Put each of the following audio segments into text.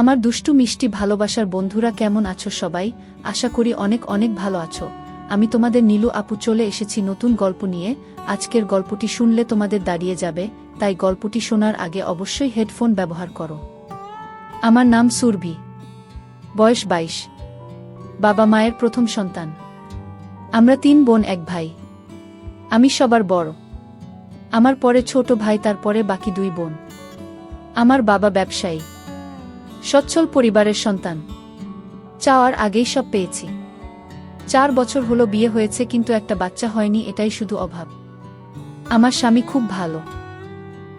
আমার দুষ্টু মিষ্টি ভালোবাসার বন্ধুরা কেমন আছো সবাই? আশা করি অনেক অনেক ভালো আছো। আমি তোমাদের নীলু আপু চলে এসেছি নতুন গল্প নিয়ে। আজকের গল্পটি শুনলে তোমাদের দাঁড়িয়ে যাবে, তাই গল্পটি শোনার আগে অবশ্যই হেডফোন ব্যবহার করো। আমার নাম সুরভি, বয়স 22, বাবা মায়ের প্রথম সন্তান। আমরা 3 বোন 1 ভাই। আমি সবার বড়, আমার পরে ছোট ভাই, তারপরে বাকি 2 বোন। আমার বাবা ব্যবসায়ী, সচ্ছল পরিবারের সন্তান। চাওয়ার আগেই সব পেয়েছি। 4 বছর হলো বিয়ে হয়েছে, কিন্তু একটা বাচ্চা হয়নি, এটাই শুধু অভাব। আমার স্বামী খুব ভালো,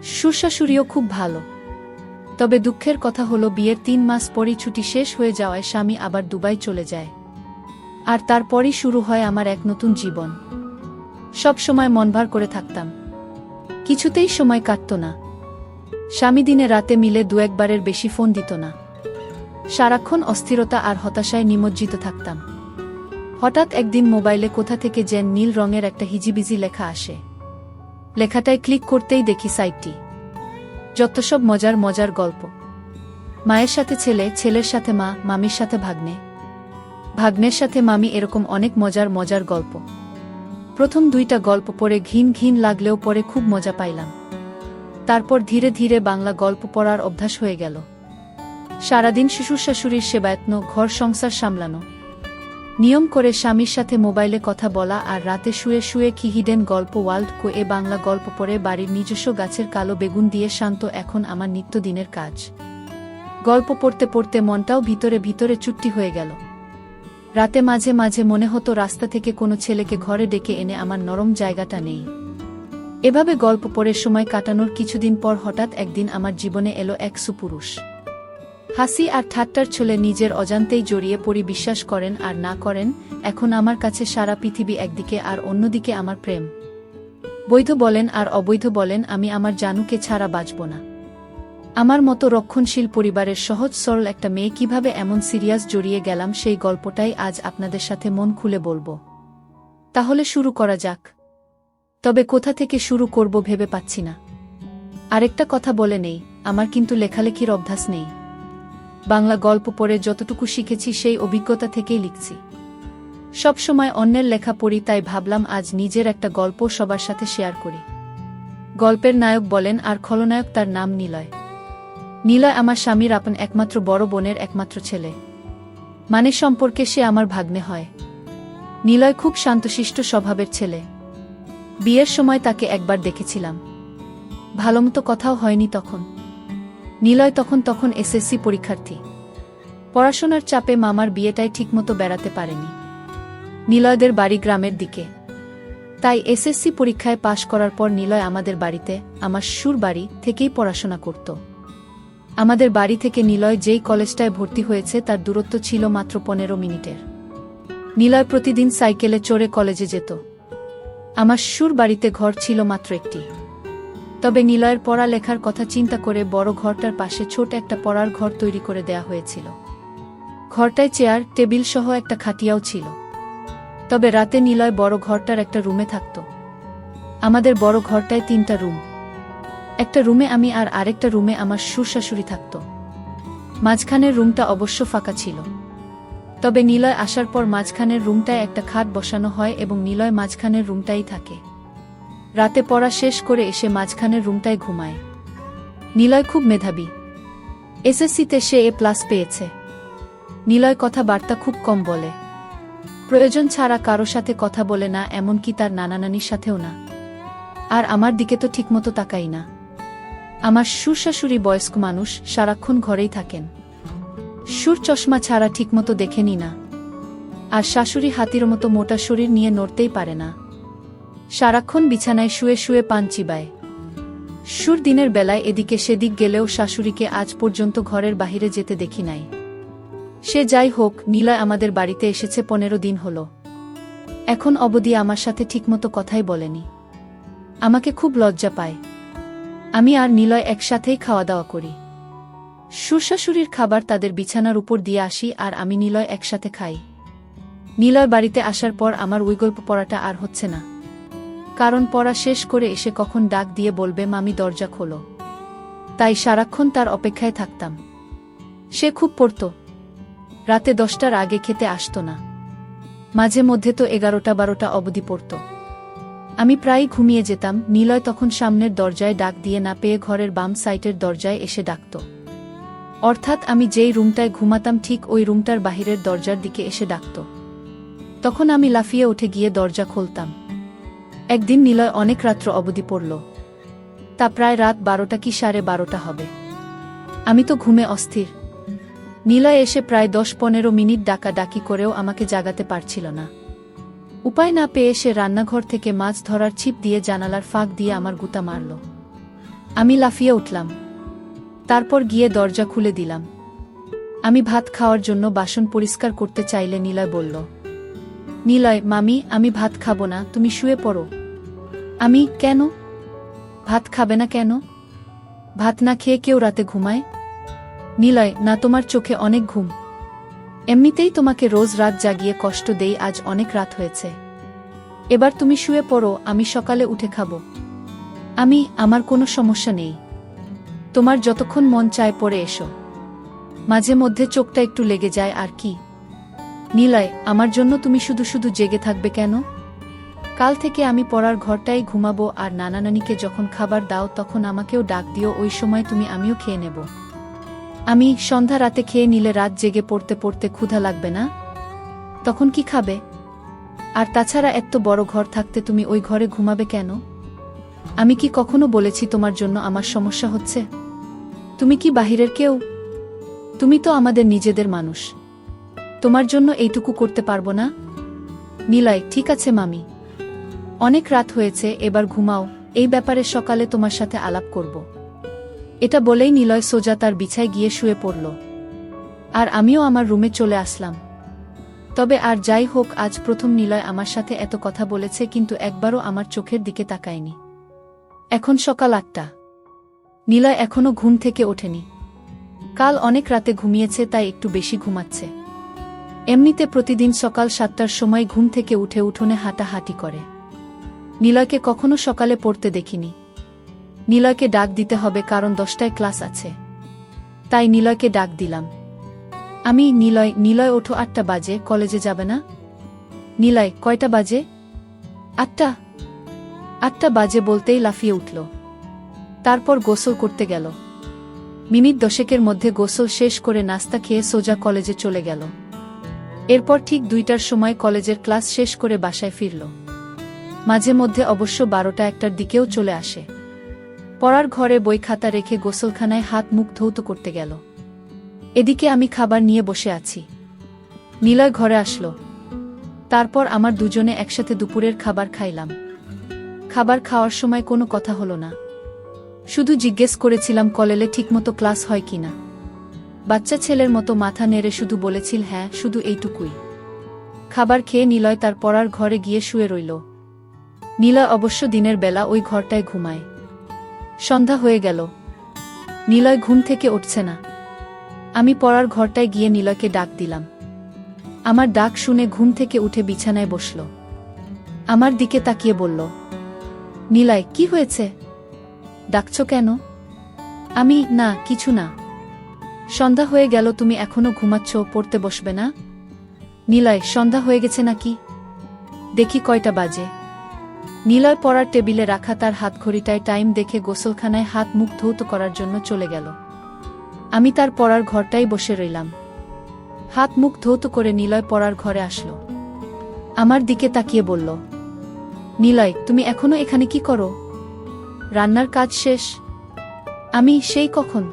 শ্বশুরশাশুড়িও খুব ভালো। তবে দুঃখের কথা হলো বিয়ের 3 মাস পরই ছুটি শেষ হয়ে যাওয়ায় স্বামী আবার দুবাই চলে যায়। আর তারপরই শুরু হয় আমার এক নতুন জীবন। সব সময় মন ভার করে থাকতাম, কিছুতেই সময় কাটতো না। স্বামী দিনে রাতে মিলে 2-1 বারের বেশি ফোন দিত না। সারাক্ষণ অস্থিরতা আর হতাশায় নিমজ্জিত থাকতাম। হঠাৎ একদিন মোবাইলে কোথা থেকে যেন নীল রঙের একটা হিজিবিজি লেখা আসে। লেখাটায় ক্লিক করতেই দেখি সাইটটি যত সব মজার মজার গল্প। মায়ের সাথে ছেলে, ছেলের সাথে মা, মামির সাথে ভাগ্নে, ভাগ্নের সাথে মামি, এরকম অনেক মজার মজার গল্প। প্রথম 2টা গল্প পড়ে ঘিন ঘিন লাগলেও পরে খুব মজা পাইলাম। তারপর ধীরে ধীরে বাংলা গল্প পড়ার অভ্যাস হয়ে গেল। সারাদিন শ্বশুর-শাশুড়ির সেবায়ত্ন, ঘর সংসার সামলানো, নিয়ম করে স্বামীর সাথে মোবাইলে কথা বলা, আর রাতে শুয়ে শুয়ে কি হিডেন গল্প ওয়ার্ল্ড কো এ বাংলা গল্প পড়ে বাড়ির নিজস্ব গাছের কালো বেগুন দিয়ে শান্ত এখন আমার নিত্যদিনের কাজ। গল্প পড়তে পড়তে মনটাও ভিতরে ভিতরে চুট্টি হয়ে গেল। রাতে মাঝে মাঝে মনে হতো রাস্তা থেকে কোনো ছেলেকে ঘরে ডেকে এনে আমার নরম জায়গাটা নেই। এভাবে গল্প পড়ে সময় কাটানোর কিছুদিন পর হঠাৎ একদিন আমার জীবনে এলো এক সুপুরুষ। হাসি আর ঠাট্টার ছলে নিজের অজান্তেই জড়িয়ে পড়ি। বিশ্বাস করেন আর না করেন, এখন আমার কাছে সারা পৃথিবী একদিকে আর অন্যদিকে আমার প্রেম। বৈধ বলেন আর অবৈধ বলেন, আমি আমার জানুকে ছাড়া বাঁচব না। আমার মতো রক্ষণশীল পরিবারের সহজ সরল একটা মেয়ে কিভাবে এমন সিরিয়াস জড়িয়ে গেলাম, সেই গল্পটাই আজ আপনাদের সাথে মন খুলে বলবো। তাহলে শুরু করা যাক। তবে কোথা থেকে শুরু করব ভেবে পাচ্ছি না। আরেকটা কথা বলে নেই, আমার কিন্তু লেখালেখির অভ্যাস নেই। বাংলা গল্প পড়ে যতটুকু শিখেছি সেই অভিজ্ঞতা থেকেই লিখছি। সব সময় অন্যের লেখা পড়ি, তাই ভাবলাম আজ নিজের একটা গল্প সবার সাথে শেয়ার করি। গল্পের নায়ক বলেন আর খলনায়ক, তার নাম নিলয়। নিলয় আমার স্বামীর আপন একমাত্র বড় বোনের একমাত্র ছেলে, মানে সম্পর্কে সে আমার ভাগ্নে হয়। নিলয় খুব শান্তশিষ্ট স্বভাবের ছেলে। বিয়ের সময় তাকে একবার দেখেছিলাম, ভালোমতো কথাও হয়নি তখন। নিলয় তখন এসএসসি পরীক্ষার্থী। পড়াশোনার চাপে মামার বিয়েটাই ঠিকমতো বেড়াতে পারেনি। নিলয়দের বাড়ি গ্রামের দিকে, তাই এসএসসি পরীক্ষায় পাশ করার পর নিলয় আমাদের বাড়িতে, আমার শ্বশুর বাড়ি থেকেই পড়াশোনা করত। আমাদের বাড়ি থেকে নিলয় যেই কলেজটায় ভর্তি হয়েছে তার দূরত্ব ছিল মাত্র 15 মিনিটের। নিলয় প্রতিদিন সাইকেলে চড়ে কলেজে যেত। আমার শ্বশুর বাড়িতে ঘর ছিল মাত্র একটি। তবে নিলয়ের পড়ালেখার কথা চিন্তা করে বড় ঘরটার পাশে ছোট একটা পড়ার ঘর তৈরি করে দেয়া হয়েছিল। ঘরটায় চেয়ার টেবিল সহ একটা খাটিয়াও ছিল। তবে রাতে নিলয় বড় ঘরটার একটা রুমে থাকত। আমাদের বড় ঘরটায় 3টা রুম। একটা রুমে আমি আর আরেকটা রুমে আমার শ্বশুর-শাশুড়ি থাকত। মাঝখানের রুমটা অবশ্য ফাঁকা ছিল। তবে নিলয় আসার পর মাঝখানের রুমটায় একটা খাট বসানো হয় এবং নিলয় মাঝখানের রুমটাই থাকে। রাতে পড়া শেষ করে এসে মাঝখানের রুমটায় ঘুমায়। নিলয় খুব মেধাবী, এসএসসিতে সে A+ পেয়েছে। নিলয় কথাবার্তা খুব কম বলে, প্রয়োজন ছাড়া কারো সাথে কথা বলে না, এমনকি তার নানা নানির সাথেও না। আর আমার দিকে তো ঠিকমতো তাকাই না। আমার শ্বশুর-শাশুড়ি বয়স্ক মানুষ, সারাক্ষণ ঘরেই থাকেন। শ্বশুর চশমা ছাড়া ঠিকমতো দেখেনি না। আর শাশুড়ি হাতির মতো মোটা শরীর নিয়ে নড়তেই পারে না, সারাক্ষণ বিছানায় শুয়ে শুয়ে পান চিবায়। শ্বশুর দিনের বেলায় এদিকে সেদিক গেলেও শাশুড়িকে আজ পর্যন্ত ঘরের বাহিরে যেতে দেখি নাই। সে যাই হোক, নিলয় আমাদের বাড়িতে এসেছে 15 দিন হলো। এখন অবধি আমার সাথে ঠিকমতো কথাই বলেনি। আমাকে খুব লজ্জা পায়। আমি আর নিলয় একসাথেই খাওয়া দাওয়া করি। শ্বশুর-শাশুড়ির খাবার তাদের বিছানার উপর দিয়ে আসি আর আমি নিলয় একসাথে খাই। নিলয় বাড়িতে আসার পর আমার ওই গল্প পড়াটা আর হচ্ছে না। কারণ পড়া শেষ করে এসে কখন ডাক দিয়ে বলবে মামি দরজা খোলো। তাই সারাক্ষণ তার অপেক্ষায় থাকতাম। সে খুব পড়ত। রাতে 10টার আগে খেতে আসত না। মাঝে মধ্যে তো 11টা-12টা অবধি পড়ত। আমি প্রায়ই ঘুমিয়ে যেতাম। নিলয় তখন সামনের দরজায় ডাক দিয়ে না পেয়ে ঘরের বাম সাইটের দরজায় এসে ডাকত। অর্থাৎ আমি যেই রুমটায় ঘুমাতাম ঠিক ওই রুমটার বাহিরের দরজার দিকে এসে ডাকত। তখন আমি লাফিয়ে উঠে গিয়ে দরজা খুলতাম। একদিন নিলয় অনেক রাত্র অবধি পড়ল। তা প্রায় রাত 12টা কি 12:30 হবে। আমি তো ঘুমে অস্থির। নিলয় এসে প্রায় 10-15 মিনিট ডাকাডাকি করেও আমাকে জাগাতে পারছিল না। উপায় না পেয়ে সে রান্নাঘর থেকে মাছ ধরার ছিপ দিয়ে জানালার ফাঁক দিয়ে আমার গুতা মারল। আমি লাফিয়ে উঠলাম। তারপর গিয়ে দরজা খুলে দিলাম। আমি ভাত খাওয়ার জন্য বাসন পরিষ্কার করতে চাইলে নিলয় বলল, নিলয় মামি, আমি ভাত খাবো না, তুমি শুয়ে পড়ো। আমি, কেন? ভাত খাবে না কেন? ভাত না খেয়ে কেউ রাতে ঘুমায়? নিলয়, না, তোমার চোখে অনেক ঘুম। এমনিতেই তোমাকে রোজ রাত জাগিয়ে কষ্ট দেই, আজ অনেক রাত হয়েছে। এবার তুমি শুয়ে পড়ো, আমি সকালে উঠে খাবো। আমার কোনো সমস্যা নেই। তোমার যতক্ষণ মন চায় পড়ে এসো। মাঝে মধ্যে চোখটা একটু লেগে যায় আর কি। নিলয়, আমার জন্য তুমি শুধু শুধু জেগে থাকবে কেন? কাল থেকে আমি পড়ার ঘরটাই ঘুমাবো, আর নানা নানিকে যখন খাবার দাও তখন আমাকেও ডাক দিও, ওই সময় আমিও খেয়ে নেব। সন্ধ্যা রাতে খেয়ে নিলে রাত জেগে পড়তে পড়তে ক্ষুধা লাগবে না? তখন কি খাবে? আর তাছাড়া এত বড় ঘর থাকতে তুমি ওই ঘরে ঘুমাবে কেন? আমি কি কখনো বলেছি তোমার জন্য আমার সমস্যা হচ্ছে? তুমি কি বাহিরের কেউ? তুমি তো আমাদের নিজেদের মানুষ। তোমার জন্য এইটুকু করতে পারবো না? নিলয়, ঠিক আছে মামি, অনেক রাত হয়েছে, এবার ঘুমাও। এই ব্যাপারে সকালে তোমার সাথে আলাপ করব। এটা বলেই নিলয় সোজা তার বিছায় গিয়ে শুয়ে পড়ল। আর আমিও আমার রুমে চলে আসলাম। তবে আর যাই হোক, আজ প্রথম নিলয় আমার সাথে এত কথা বলেছে, কিন্তু একবারও আমার চোখের দিকে তাকায়নি। এখন সকাল 8টা। নিলয় এখনো ঘুম থেকে ওঠেনি। কাল অনেক রাতে ঘুমিয়েছে, তাই একটু বেশি ঘুমাচ্ছে। এমনিতে প্রতিদিন সকাল 7টার সময় ঘুম থেকে উঠে উঠোনে হাঁটাহাঁটি করে। নিলয়কে কখনো সকালে পড়তে দেখিনি। নিলয়কে ডাক দিতে হবে, কারণ 10টায় ক্লাস আছে। তাই নিলয়কে ডাক দিলাম। নিলয় ওঠো, 8টা বাজে, কলেজে যাবে না? নিলয়, কয়টা বাজে? 8টা। 8টা বাজে বলতেই লাফিয়ে উঠল। তারপর গোসল করতে গেল। মিনিট 10-এর মধ্যে গোসল শেষ করে নাস্তা খেয়ে সোজা কলেজে চলে গেল। এরপর ঠিক 2টার সময় কলেজের ক্লাস শেষ করে বাসায় ফিরল। মাঝে মধ্যে অবশ্য 12টা-1টার দিকেও চলে আসে। পড়ার ঘরে বই খাতা রেখে গোসলখানায় হাত মুখ ধৌত করতে গেল। এদিকে আমি খাবার নিয়ে বসে আছি। নিলয় ঘরে আসলো। তারপর আমার দুজনে একসাথে দুপুরের খাবার খাইলাম। খাবার খাওয়ার সময় কোনো কথা হলো না। শুধু জিজ্ঞেস করেছিলাম কলেজে ঠিকমতো ক্লাস হয় কিনা। বাচ্চা ছেলের মতো মাথা নেড়ে শুধু বলেছিল হ্যাঁ, শুধু এইটুকুই। খাবার খেয়ে নিলয় তার পড়ার ঘরে গিয়ে শুয়ে রইল। নিলয় অবশ্য দিনের বেলা ওই ঘরটায় ঘুমায়। সন্ধ্যা হয়ে গেল। নিলয় ঘুম থেকে উঠছে না। আমি পড়ার ঘরটায় গিয়ে নিলয়কে ডাক দিলাম। আমার ডাক শুনে ঘুম থেকে উঠে বিছানায় বসল। আমার দিকে তাকিয়ে বলল, নিলয়, কি হয়েছে? ডাকছ কেন? না, কিছু না। সন্ধ্যা হয়ে গেল, তুমি এখনো ঘুমাচ্ছ, পড়তে বসবে না? নিলয়, সন্ধ্যা হয়ে গেছে নাকি? দেখি কয়টা বাজে। নিলয় পড়ার টেবিলে রাখা তার হাতঘড়িটায় টাইম দেখে গোসলখানায় হাত মুখ ধৌত করার জন্য চলে গেল। আমি তার পড়ার ঘরটাই বসে রইলাম। হাত মুখ ধৌত করে নিলয় পড়ার ঘরে আসলো। আমার দিকে তাকিয়ে বলল, নিলয়, তুমি এখনো এখানে কি করো? রান্নার কাজ শেষ? সেই কখন।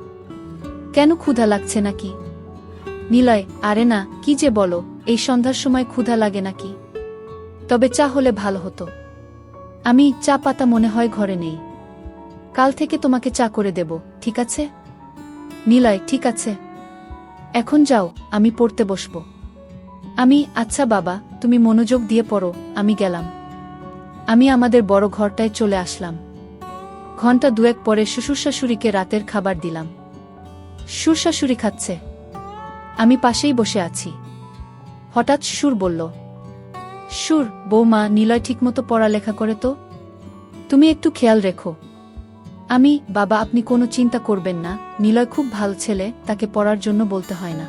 কেন, ক্ষুধা লাগছে নাকি? নিলয়, আরে না, কি যে বলো, এই সন্ধ্যার সময় ক্ষুধা লাগে নাকি? তবে চা হলে ভালো হতো। চা পাতা মনে হয় ঘরে নেই। কাল থেকে তোমাকে চা করে দেব, ঠিক আছে? নিলয়, ঠিক আছে। এখন যাও, আমি পড়তে বসব। আচ্ছা বাবা, তুমি মনোযোগ দিয়ে পড়ো, আমি গেলাম। আমাদের বড় ঘরটায় চলে আসলাম। ঘণ্টা 2 পরে শ্বশুরশাশুড়িকে রাতের খাবার দিলাম। শ্বশুরশাশুড়ি খাচ্ছে। আমি পাশেই বসে আছি। হঠাৎ শ্বশুর বলল, বৌমা, নিলয় ঠিকমতো পড়ালেখা করে তো? তুমি একটু খেয়াল রেখো। বাবা আপনি কোনো চিন্তা করবেন না, নিলয় খুব ভালো ছেলে, তাকে পড়ার জন্য বলতে হয় না।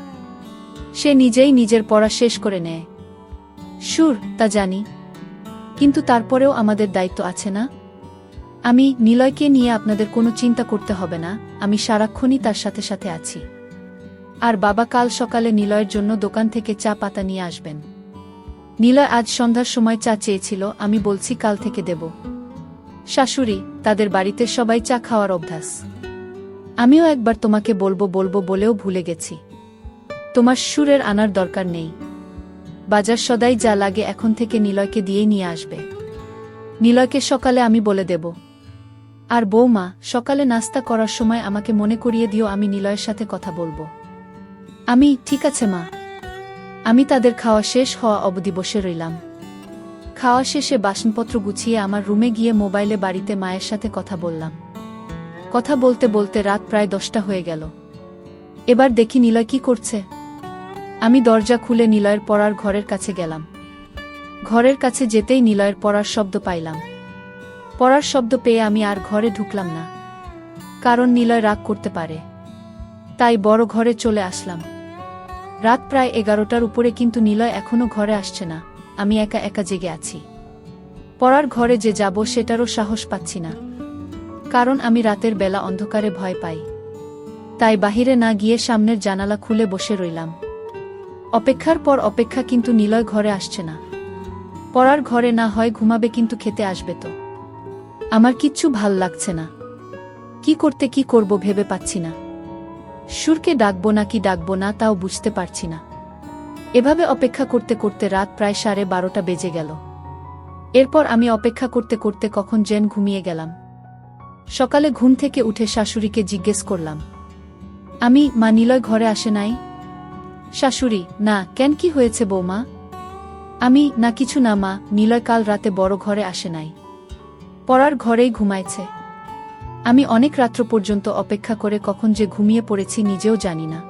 সে নিজেই নিজের পড়া শেষ করে নেয়। সুর, তা জানি, কিন্তু তারপরেও আমাদের দায়িত্ব আছে না? নিলয়কে নিয়ে আপনাদের কোনো চিন্তা করতে হবে না, আমি সারাক্ষণই তার সাথে সাথে আছি। আর বাবা কাল সকালে নিলয়ের জন্য দোকান থেকে চা পাতা নিয়ে আসবেন। নিলয় আজ সন্ধ্যার সময় চা চেয়েছিল, আমি বলছি কাল থেকে দেব। শাশুড়ি, তাদের বাড়িতে সবাই চা খাওয়ার অভ্যাস। আমিও একবার তোমাকে বলবো বলবো বলেও ভুলে গেছি। তোমার সুরের আনার দরকার নেই। বাজার সদাই যা লাগে এখন থেকে নিলয়কে দিয়েই নিয়ে আসবে। নিলয়কে সকালে আমি বলে দেব। আর বৌমা, সকালে নাস্তা করার সময় আমাকে মনে করিয়ে দিও, আমি নিলয়ের সাথে কথা বলবো। ঠিক আছে মা। আমি তাদের খাওয়া শেষ হওয়া অবধি বসে রইলাম। খাওয়া শেষে বাসনপত্র গুছিয়ে আমার রুমে গিয়ে মোবাইলে বাড়িতে মায়ের সাথে কথা বললাম। কথা বলতে বলতে রাত প্রায় 10টা হয়ে গেল। এবার দেখি নিলয় কি করছে। আমি দরজা খুলে নিলয়ের পড়ার ঘরের কাছে গেলাম। ঘরের কাছে যেতেই নিলয়ের পড়ার শব্দ পাইলাম। পড়ার শব্দ পেয়ে আমি আর ঘরে ঢুকলাম না, কারণ নিলয় রাগ করতে পারে। তাই বড় ঘরে চলে আসলাম। রাত প্রায় 11টার উপরে, কিন্তু নিলয় এখনো ঘরে আসছে না। আমি একা একা জেগে আছি। পড়ার ঘরে যে যাব সেটারও সাহস পাচ্ছি না, কারণ আমি রাতের বেলা অন্ধকারে ভয় পাই। তাই বাহিরে না গিয়ে সামনের জানালা খুলে বসে রইলাম। অপেক্ষার পর অপেক্ষা, কিন্তু নিলয় ঘরে আসছে না। পড়ার ঘরে না হয় ঘুমাবে, কিন্তু খেতে আসবে তো? আমার কিচ্ছু ভাল লাগছে না। কি করব ভেবে পাচ্ছি না। সুরকে ডাকবো নাকি ডাকবো না তাও বুঝতে পারছি না। এভাবে অপেক্ষা করতে করতে রাত প্রায় 12:30 বেজে গেল। এরপর আমি অপেক্ষা করতে করতে কখন যেন ঘুমিয়ে গেলাম। সকালে ঘুম থেকে উঠে শাশুড়িকে জিজ্ঞেস করলাম, মা নিলয় ঘরে আসে নাই? শাশুড়ি, না, কেন, কি হয়েছে বৌমা? না কিছু না মা, নিলয় কাল রাতে বড় ঘরে আসে নাই, পড়ার ঘরেই ঘুমাইছে। আমি অনেক রাত্র পর্যন্ত অপেক্ষা করে কখন যে ঘুমিয়ে পড়েছি নিজেও জানি না।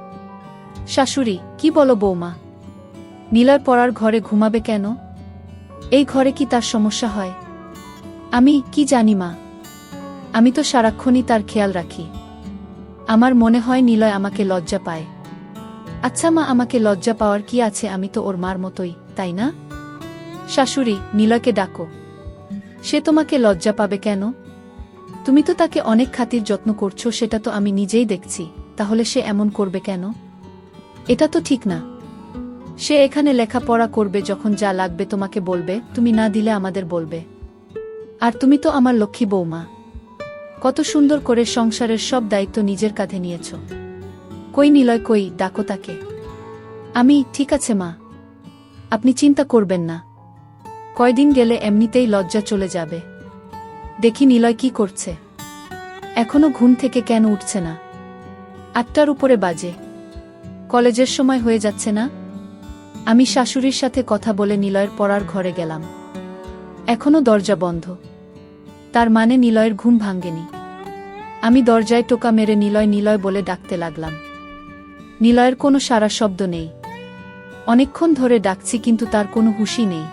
শাশুড়ি, কি বলো বৌমা? নিলয় পড়ার ঘরে ঘুমাবে কেন? এই ঘরে কি তার সমস্যা হয়? কি জানি মা, আমি তো সারাক্ষণই তার খেয়াল রাখি। আমার মনে হয় নিলয় আমাকে লজ্জা পায়। আচ্ছা মা, আমাকে লজ্জা পাওয়ার কি আছে? আমি তো ওর মার মতোই, তাই না? শাশুড়ি, নিলয়কে ডাকো। সে তোমাকে লজ্জা পাবে কেন? তুমি তো তাকে অনেক খাতির যত্ন করছো, সেটা তো আমি নিজেই দেখছি। তাহলে সে এমন করবে কেন? এটা তো ঠিক না। সে এখানে লেখাপড়া করবে, যখন যা লাগবে তোমাকে বলবে, তুমি না দিলে আমাদের বলবে। আর তুমি তো আমার লক্ষ্মী বৌমা, কত সুন্দর করে সংসারের সব দায়িত্ব নিজের কাঁধে নিয়েছ। কই নিলয়, কই, ডাকো তাকে। ঠিক আছে মা, আপনি চিন্তা করবেন না, কয়দিন গেলে এমনিতেই লজ্জা চলে যাবে। দেখি নিলয় কি করছে। এখনো ঘুম থেকে কেন উঠছে না? 8টার উপরে বাজে, কলেজের সময় হয়ে যাচ্ছে না? আমি শাশুড়ির সাথে কথা বলে নিলয়ের পড়ার ঘরে গেলাম। এখনো দরজা বন্ধ, তার মানে নিলয়ের ঘুম ভাঙ্গেনি। আমি দরজায় টোকা মেরে নিলয় নিলয় বলে ডাকতে লাগলাম। নিলয়ের কোনো সাড়া শব্দ নেই। অনেকক্ষণ ধরে ডাকছি, কিন্তু তার কোনো হুঁশই নেই।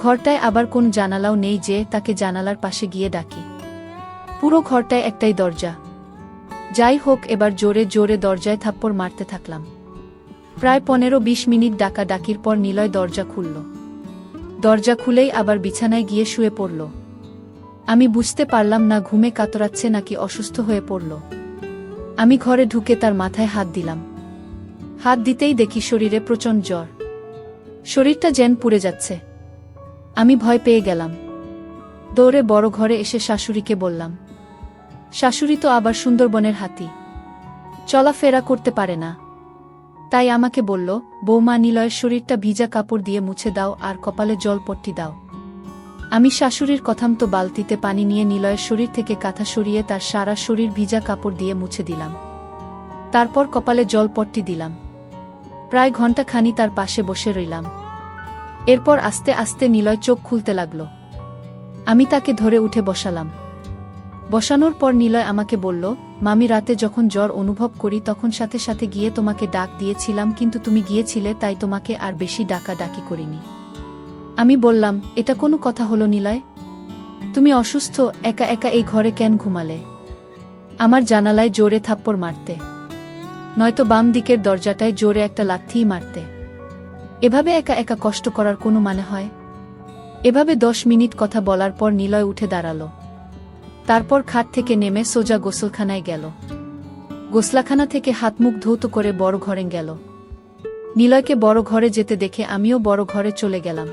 ঘরটায় আবার কোন জানালাও নেই যে তাকে জানালার পাশে গিয়ে ডাকি। পুরো ঘরটায় একটাই দরজা। যাই হোক, এবার জোরে জোরে দরজায় থাপ্পড় মারতে থাকলাম। প্রায় 15-20 মিনিট ডাকা ডাকির পর নিলয় দরজা খুলল। দরজা খুলেই আবার বিছানায় গিয়ে শুয়ে পড়ল। আমি বুঝতে পারলাম না ঘুমে কাতরাচ্ছে নাকি অসুস্থ হয়ে পড়ল। আমি ঘরে ঢুকে তার মাথায় হাত দিলাম। হাত দিতেই দেখি শরীরে প্রচণ্ড জ্বর, শরীরটা যেন পুড়ে যাচ্ছে। আমি ভয় পেয়ে গেলাম। দৌড়ে বড় ঘরে এসে শাশুড়িকে বললাম। শাশুড়ি তো আবার সুন্দরবনের হাতি, চলাফেরা করতে পারে না। তাই আমাকে বলল, বৌমা, নিলয়ের শরীরটা ভিজা কাপড় দিয়ে মুছে দাও আর কপালে জলপট্টি দাও। আমি শাশুড়ির কথামতো বালতিতে পানি নিয়ে নিলয়ের শরীর থেকে কাঁথা সরিয়ে তার সারা শরীর ভিজা কাপড় দিয়ে মুছে দিলাম। তারপর কপালে জলপট্টি দিলাম। প্রায় ঘণ্টাখানি তার পাশে বসে রইলাম। এরপর আস্তে আস্তে নিলয় চোখ খুলতে লাগল। আমি তাকে ধরে উঠে বসালাম। বসানোর পর নিলয় আমাকে বলল, মামি, রাতে যখন জ্বর অনুভব করি তখন সাথে সাথে গিয়ে তোমাকে ডাক দিয়েছিলাম, কিন্তু তুমি গিয়েছিলে, তাই তোমাকে আর বেশি ডাকাডাকি করিনি। আমি বললাম, এটা কোনো কথা হলো নিলয়? তুমি অসুস্থ, একা একা এই ঘরে কেন ঘুমালে? আমার জানালায় জোরে থাপ্পড় মারতে, নয়তো বাম দিকের দরজাটায় জোরে একটা লাথিই মারতে। এভাবে একা একা কষ্ট করার কোনো মানে হয়? এভাবে 10 মিনিট কথা বলার পর নিলয় উঠে দাঁড়ালো। তারপর খাট থেকে নেমে সোজা গোসলখানায় গেল। গোসলাখানা থেকে হাত মুখ ধৌত করে বড় ঘরে গেল। নিলয়কে বড় ঘরে যেতে দেখে আমিও বড় ঘরে চলে গেলাম।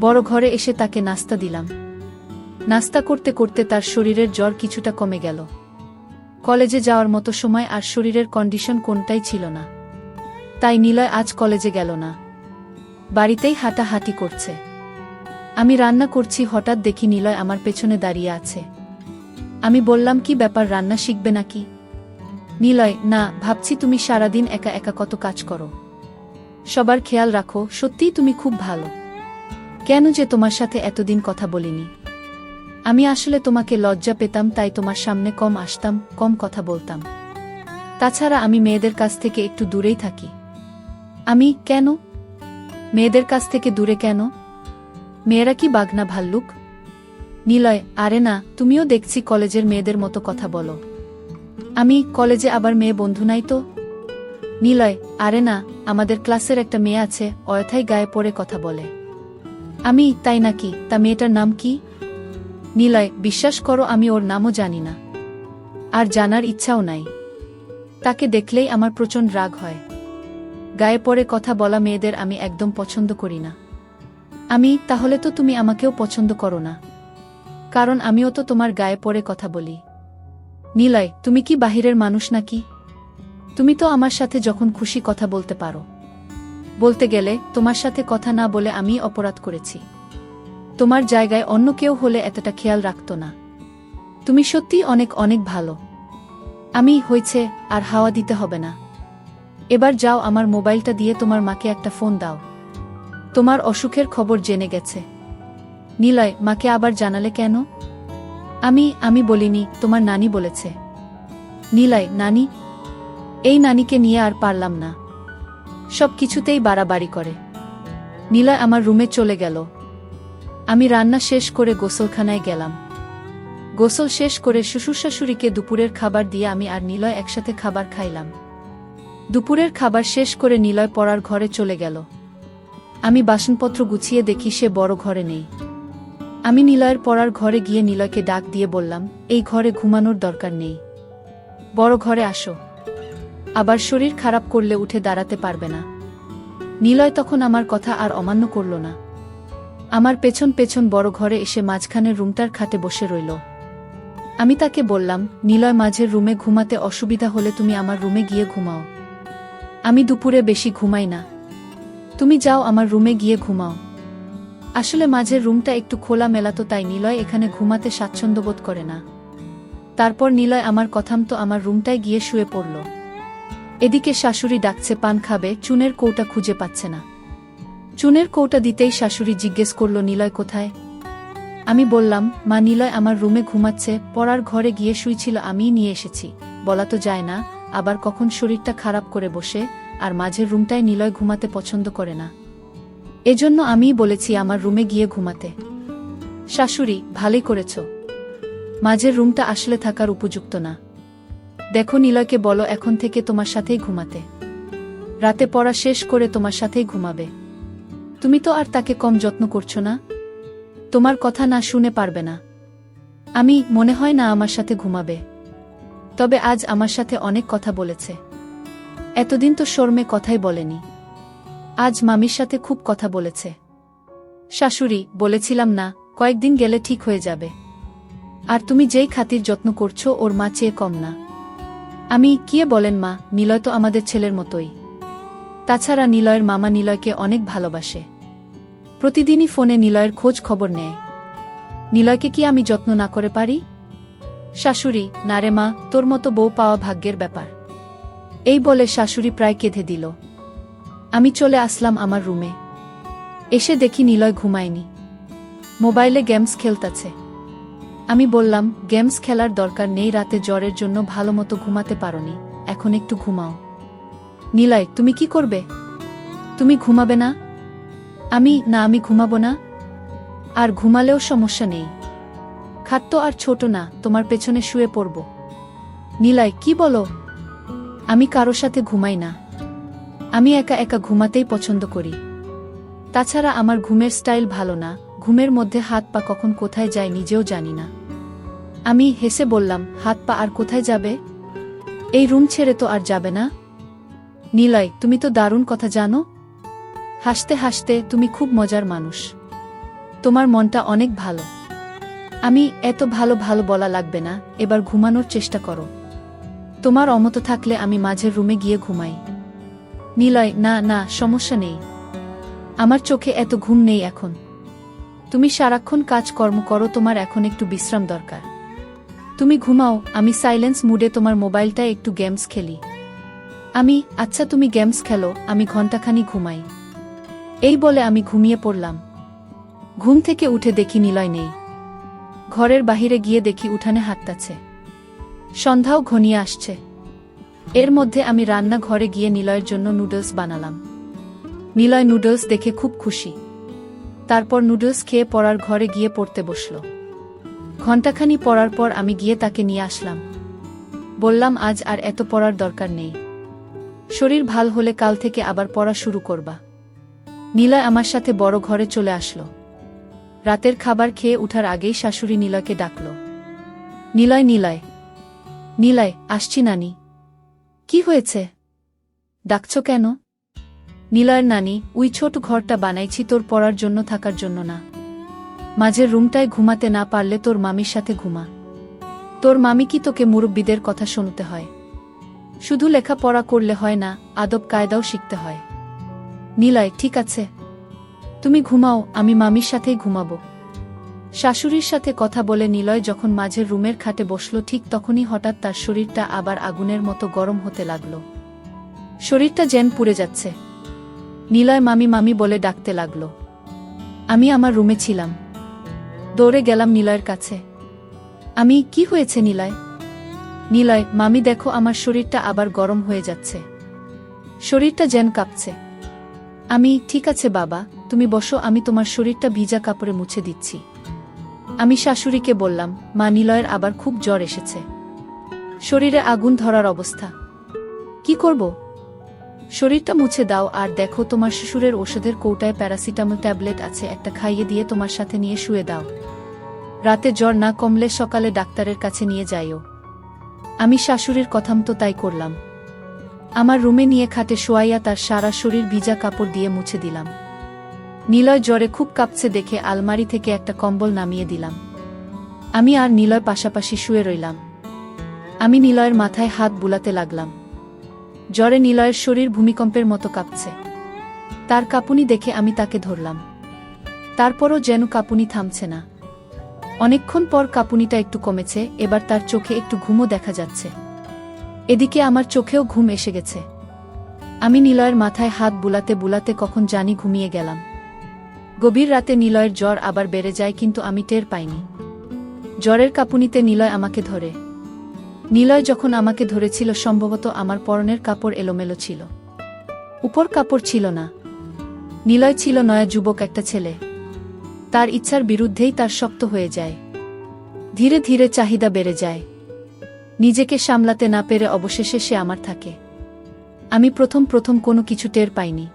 বড় ঘরে এসে তাকে নাস্তা দিলাম। নাস্তা করতে করতে তার শরীরের জ্বর কিছুটা কমে গেল। কলেজে যাওয়ার মতো সময় আর শরীরের কন্ডিশন কোনটাই ছিল না। তাই নিলয় আজ কলেজে গেল না, বাড়িতেই হাঁটাহাঁটি করছে। আমি রান্না করছি, হঠাৎ দেখি নিলয় আমার পেছনে দাঁড়িয়ে আছে। আমি বললাম, কি ব্যাপার, রান্না শিখবে নাকি? নিলয়, না, ভাবছি তুমি সারাদিন একা একা কত কাজ করো, সবার খেয়াল রাখো, সত্যিই তুমি খুব ভালো। কেন যে তোমার সাথে এতদিন কথা বলিনি? আমি আসলে তোমাকে লজ্জা পেতাম, তাই তোমার সামনে কম আসতাম, কম কথা বলতাম। তাছাড়া আমি মেয়েদের কাছ থেকে একটু দূরেই থাকি। আমি কেন? মেয়েদের কাছ থেকে দূরে কেন? মেয়েরা কি বাঘনা ভাল্লুক? নিলয়, আরে না, তুমিও দেখছি কলেজের মেয়েদের মতো কথা বলো। আমি কলেজে আবার মেয়ে বন্ধু নাই তো? নিলয়, আরে না, আমাদের ক্লাসের একটা মেয়ে আছে, অযথাই গায়ে পড়ে কথা বলে। আমি, তাই নাকি? তা মেয়েটার নাম কি? নিলয়, বিশ্বাস করো আমি ওর নামও জানি না, আর জানার ইচ্ছাও নাই। তাকে দেখলেই আমার প্রচণ্ড রাগ হয়। গায়ে পড়ে কথা বলা মেয়েদের আমি একদম পছন্দ করি না। আমি, তাহলে তো তুমি আমাকেও পছন্দ করো না, কারণ আমিও তো তোমার গায়ে পড়ে কথা বলি। নিলয়, তুমি কি বাহিরের মানুষ নাকি? তুমি তো আমার সাথে যখন খুশি কথা বলতে পারো। বলতে গেলে তোমার সাথে কথা না বলে আমি অপরাধ করেছি। তোমার জায়গায় অন্য কেউ হলে এতটা খেয়াল রাখতো না। তুমি সত্যিই অনেক অনেক ভালো। আমি, হয়েছে, আর হাওয়া দিতে হবে না। এবার যাও, আমার মোবাইলটা দিয়ে তোমার মাকে একটা ফোন দাও। তোমার অসুখের খবর জেনে গেছে। নিলয়, মাকে আবার জানালে কেন? আমি বলিনি, তোমার নানি বলেছে। নিলয়, নানি? এই নানিকে নিয়ে আর পারলাম না, সব কিছুতেই বাড়াবাড়ি করে। নিলয় আমার রুমে চলে গেল। আমি রান্না শেষ করে গোসলখানায় গেলাম। গোসল শেষ করে শ্বশুর-শাশুড়িকে দুপুরের খাবার দিয়ে আমি আর নিলয় একসাথে খাবার খাইলাম। দুপুরের খাবার শেষ করে নিলয় পড়ার ঘরে চলে গেল। আমি বাসনপত্র গুছিয়ে দেখি সে বড় ঘরে নেই। আমি নিলয়ের পড়ার ঘরে গিয়ে নিলয়কে ডাক দিয়ে বললাম, এই ঘরে ঘুমানোর দরকার নেই, বড় ঘরে আসো। আবার শরীর খারাপ করলে উঠে দাঁড়াতে পারবে না। নিলয় তখন আমার কথা আর অমান্য করল না। আমার পেছন পেছন বড় ঘরে এসে মাঝখানের রুমটার খাটে বসে রইল। আমি তাকে বললাম, নিলয়, মাঝের রুমে ঘুমাতে অসুবিধা হলে তুমি আমার রুমে গিয়ে ঘুমাও। আমি দুপুরে বেশি ঘুমাই না, তুমি যাও আমার রুমে গিয়ে ঘুমাও। আসলে মাঝের রুমটা একটু খোলা মেলাতো, তাই নিলয় এখানে ঘুমাতে স্বাচ্ছন্দ্য বোধ করে না। তারপর নিলয় আমার কথামতো আমার রুমটায় গিয়ে শুয়ে পড়ল। এদিকে শাশুড়ি ডাকছে পান খাবে, চুনের কৌটা খুঁজে পাচ্ছে না। চুনের কৌটা দিতেই শাশুড়ি জিজ্ঞেস করল, নিলয় কোথায়? আমি বললাম, মা, নিলয় আমার রুমে ঘুমাচ্ছে, পড়ার ঘরে গিয়ে শুইছিল, আমিই নিয়ে এসেছি। বলা তো যায় না, আবার কখন শরীরটা খারাপ করে বসে, আর মাঝের রুমটায় নিলয় ঘুমাতে পছন্দ করে না। এজন্য আমিই বলেছি আমার রুমে গিয়ে ঘুমাতে। শাশুড়ি, ভালোই করেছ, মাঝের রুমটা আসলে থাকার উপযুক্ত না। দেখো, নিলয়কে বলো এখন থেকে তোমার সাথেই ঘুমাতে, রাতে পড়া শেষ করে তোমার সাথেই ঘুমাবে। তুমি তো আর তাকে কম যত্ন করছো না, তোমার কথা না শুনে পারবে না। আমি, মনে হয় না আমার সাথে ঘুমাবে, তবে আজ আমার সাথে অনেক কথা বলেছে। এতদিন তো শর্মে কথাই বলেনি, আজ মামির সাথে খুব কথা বলেছে। শাশুড়ি, বলেছিলাম না, কয়েকদিন গেলে ঠিক হয়ে যাবে। আর তুমি যেই খাতির যত্ন করছো, ওর মা চেয়ে কম না। আমি, কি বলেন মা, নিলয় তো আমাদের ছেলের মতোই। তাছাড়া নিলয়ের মামা নিলয়কে অনেক ভালোবাসে, প্রতিদিনই ফোনে নিলয়ের খোঁজ খবর নেয়। নিলয়কে কি আমি যত্ন না করে পারি? শাশুড়ি, না রে মা, তোর মতো বউ পাওয়া ভাগ্যের ব্যাপার। এই বলে শাশুড়ি প্রায় কেঁদে দিল। আমি চলে আসলাম আমার রুমে। এসে দেখি নিলয় ঘুমায়নি, মোবাইলে গেমস খেলতাছে। আমি বললাম, গেমস খেলার দরকার নেই, রাতে জ্বরের জন্য ভালোমতো ঘুমাতে পারোনি, এখন একটু ঘুমাও। নিলয়, তুমি কি করবে? তুমি ঘুমাবে না? আমি, না, আমি ঘুমাবো না। আর ঘুমালেও সমস্যা নেই, খাট তো আর ছোট না, তোমার পেছনে শুয়ে পড়ব। নিলয়, কি বলো? আমি কারো সাথে ঘুমাই না। আমি একা একা ঘুমাতেই পছন্দ করি। তাছাড়া আমার ঘুমের স্টাইল ভালো না, ঘুমের মধ্যে হাত পা কখন কোথায় যায় নিজেও জানি না। আমি হেসে বললাম, হাত পা আর কোথায় যাবে? এই রুম ছেড়ে তো আর যাবে না। নিলয়, তুমি তো দারুণ কথা জানো। হাসতে হাসতে, তুমি খুব মজার মানুষ। তোমার মনটা অনেক ভালো। আমি এত ভালো ভালো বলা লাগবে না, এবার ঘুমানোর চেষ্টা করো। তোমার অমত থাকলে আমি মাঝের রুমে গিয়ে ঘুমাই। নিলয়, না না, সমস্যা নেই। আমার চোখে এত ঘুম নেই এখন। তুমি সারাক্ষণ কাজকর্ম করো, তোমার এখন একটু বিশ্রাম দরকার। তুমি ঘুমাও, আমি সাইলেন্স মুডে তোমার মোবাইলটায় একটু গেমস খেলি। আচ্ছা তুমি গেমস খেলো, আমি ঘণ্টাখানি ঘুমাই। এই বলে আমি ঘুমিয়ে পড়লাম। ঘুম থেকে উঠে দেখি নিলয় নেই। ঘরের বাহিরে গিয়ে দেখি উঠানে হাঁটতাছে। সন্ধ্যাও ঘনিয়ে আসছে। এর মধ্যে আমি রান্না ঘরে গিয়ে নিলয়ের জন্য নুডলস বানালাম। নিলয় নুডলস দেখে খুব খুশি। তারপর নুডলস খেয়ে পড়ার ঘরে গিয়ে পড়তে বসল। ঘণ্টাখানি পড়ার পর আমি গিয়ে তাকে নিয়ে আসলাম। বললাম, আজ আর এত পড়ার দরকার নেই। শরীর ভাল হলে কাল থেকে আবার পড়া শুরু করবা। নিলয় আমার সাথে বড় ঘরে চলে আসলো। রাতের খাবার খেয়ে উঠার আগেই শাশুড়ি নিলয়কে ডাকল। নিলয়, নিলয়, নিলয়, আসছি নানি। কি হয়েছে? ডাকছ কেন? নিলয়ের নানি, ওই ছোট ঘরটা বানাইছি তোর পড়ার জন্য, থাকার জন্য না। মাঝের রুমটায় ঘুমাতে না পারলে তোর মামির সাথে ঘুমা। তোর মামি কি তোকে মুরব্বিদের কথা শুনতে হয়? শুধু লেখাপড়া করলে হয় না, আদব কায়দাও শিখতে হয়। নিলয়, ঠিক আছে, তুমি ঘুমাও, আমি মামির সাথেই ঘুমাবো। শাশুড়ির সাথে কথা বলে নিলয় যখন মাঝের রুমের খাটে বসল, ঠিক তখনই হঠাৎ তার শরীরটা আবার আগুনের মতো গরম হতে লাগল। শরীরটা যেন পুড়ে যাচ্ছে। নিলয় মামি মামি বলে ডাকতে লাগল। আমি আমার রুমে ছিলাম। দৌড়ে গেলাম নিলয়ের কাছে। কি হয়েছে নিলয়? নিলয়, মামি দেখো, আমার শরীরটা আবার গরম হয়ে যাচ্ছে। শরীরটা যেন কাঁপছে। ঠিক আছে বাবা, তুমি বসো, আমি তোমার শরীরটা ভিজা কাপড়ে মুছে দিচ্ছি। আমি শাশুড়িকে বললাম, মা, নিলয়ের আবার খুব জ্বর এসেছে। শরীরে আগুন ধরার অবস্থা। কি করব? শরীরটা মুছে দাও, আর দেখো তোমার শ্বশুরের ওষুধের কৌটায় প্যারাসিটামল ট্যাবলেট আছে, একটা খাইয়ে দিয়ে তোমার সাথে নিয়ে শুয়ে দাও। রাতে জ্বর না কমলে সকালে ডাক্তারের কাছে নিয়ে যাইও। আমি শাশুড়ির কথামতো তাই করলাম। আমার রুমে নিয়ে খাটে শোয়াইয়া তার সারা শরীর ভিজা কাপড় দিয়ে মুছে দিলাম। নিলয় জ্বরে খুব কাঁপছে দেখে আলমারি থেকে একটা কম্বল নামিয়ে দিলাম। আমি আর নিলয় পাশাপাশি শুয়ে রইলাম। আমি নিলয়ের মাথায় হাত বুলাতে লাগলাম। জ্বরে নিলয়ের শরীর ভূমিকম্পের মতো কাঁপছে। তার কাঁপুনি দেখে আমি তাকে ধরলাম। তারপরও যেন কাঁপুনি থামছে না। অনেকক্ষণ পর কাঁপুনিটা একটু কমেছে, এবার তার চোখে একটু ঘুমও দেখা যাচ্ছে। এদিকে আমার চোখেও ঘুম এসে গেছে। আমি নিলয়ের মাথায় হাত বুলাতে বুলাতে কখন জানি ঘুমিয়ে গেলাম। গভীর রাতে নিলয়ের জ্বর আবার বেড়ে যায়, কিন্তু আমি টের পাইনি। জ্বরের কাঁপুনিতে নিলয় আমাকে ধরে। নিলয় যখন আমাকে ধরেছিল, সম্ভবত আমার পরনের কাপড় এলোমেলো ছিল, উপর কাপড় ছিল না। নিলয় ছিল নয়া যুবক একটা ছেলে। তার ইচ্ছার বিরুদ্ধেই তার শক্ত হয়ে যায়। ধীরে ধীরে চাহিদা বেড়ে যায়। নিজেকে সামলাতে না পেরে অবশেষে সে আমার থাকে। আমি প্রথম প্রথম কোনো কিছু টের পাইনি।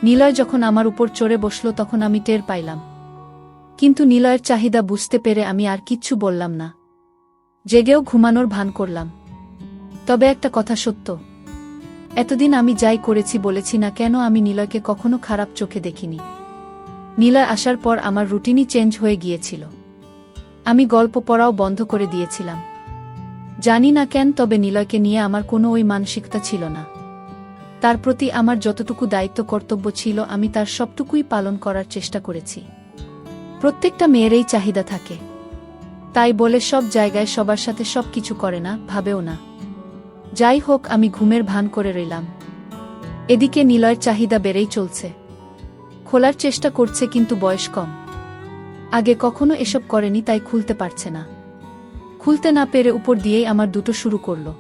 নিলয় যখন আমার উপর চড়ে বসল, তখন আমি টের পাইলাম। কিন্তু নিলয়ের চাহিদা বুঝতে পেরে আমি আর কিচ্ছু বললাম না। জেগেও ঘুমানোর ভান করলাম। তবে একটা কথা সত্য, এতদিন আমি যাই করেছি বলেছি না কেন, আমি নিলয়কে কখনো খারাপ চোখে দেখিনি। নিলয় আসার পর আমার রুটিনই চেঞ্জ হয়ে গিয়েছিল। আমি গল্প পড়াও বন্ধ করে দিয়েছিলাম। জানি না কেন, তবে নিলয়কে নিয়ে আমার কোনো ওই মানসিকতা ছিল না। তার প্রতি আমার যতটুকু দায়িত্ব কর্তব্য ছিল, আমি তার সবটুকুই পালন করার চেষ্টা করেছি। প্রত্যেকটা মেয়েরই চাহিদা থাকে, তাই বলে সব জায়গায় সবার সাথে সব কিছু করে না, ভাবেও না। যাই হোক, আমি ঘুমের ভান করে রইলাম। এদিকে নিলয়ের চাহিদা বেড়েই চলছে। খোলার চেষ্টা করছে, কিন্তু বয়স কম। আগে কখনো এসব করেনি, তাই খুলতে পারছে না। খুলতে না পেরে উপর দিয়েই আমার দুটো শুরু করলো।